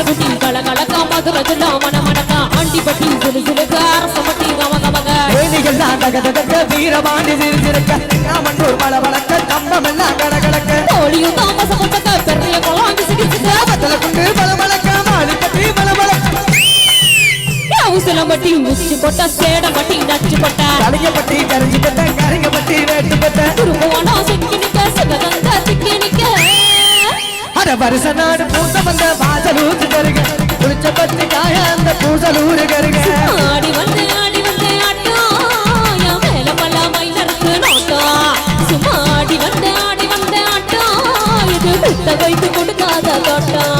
குட்டி கலகலக்க மதுரஜுல மனமடக்க ஆண்டிப்பட்டி சிலு சிலுக்க அரசமட்டி கமகமக ஏனிகள்லாம் தகதக வீரமாண்டி சிரிச்சிருக்க மண்ணூர் மலவளக்க கம்பமெல்லாம் கடகடக்க தோழியும் தாமச கொண்டக்க பெரிய குளம் விசிகிச்சுக்க பத்தல குண்டு பலமளக்க மாளிப்பட்டி பலமளக்க உசிலம்பட்டி உச்சி போட்ட சேடம்பட்டி நச்சு போட்ட கலிங்கப்பட்டி கரிஞ்சி போட்ட கரிங்கப்பட்டி வேட்டு போட்ட திரும்புவானா சிக்கி நிக்க சிவகங்க சிக்கி நிக்க அட வருஷ நாடு பூச வந்த வாசலூத்து தருக குளிச்ச பத்தி காய அந்த பூசலூரு கருக ஆடி வந்து ஆட்டம் என் மேல பல மைனருக்கு நோட்டம் சும்மா ஆடி வந்து ஆட்டம் இது குத்த வைத்து கொடுக்காத தோட்டம்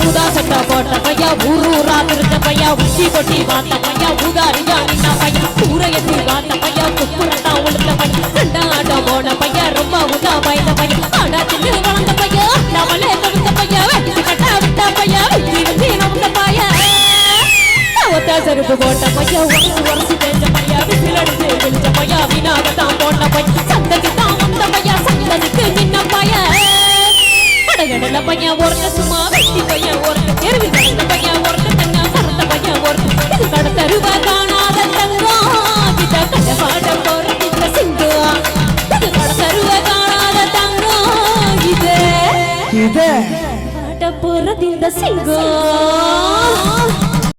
ஊதா சட்டை போட்ட பையா ஊரூரா திருட்ட பையா உச்சி கொட்டி பார்த்த பையா ஊதாரியா நின்ன பையா ஊரையத்தி பார்த்த பையா குப்புரட்டா உளுத்த பையா ரெண்டாட்டம் போன பையா ரொம்ப ஊதா பயந்த பையா ஆடா தின்னு வளர்ந்த பையா நம்மளே தடுத்த பையா வெட்டி கட்டா விட்ட பையா வெட்டி நமந்த பையா ஒத்த செருப்பு போட்ட பையா உரசு தெரிஞ்ச பையா விசில் அடிச்சு விழிச்ச பையா வினாகத்தான் போட்ட பையா சந்ததி தான் வந்த பையா சந்ததிக்கு நின்ன பையா கடல பையன் ஒருத்த சும்மா வெட்டி பையன் ஒருத்த தெருவி கடந்த பையன் ஒருத்த தங்க மறந்த பையன் ஒருத்த இது கடத்தருவ காணாத தங்கம் கிட்ட கட்ட பாட போற சிங்கம் இது கடத்தருவ காணாத தங்கம் இது இது பாட போறது இந்த சிங்கம்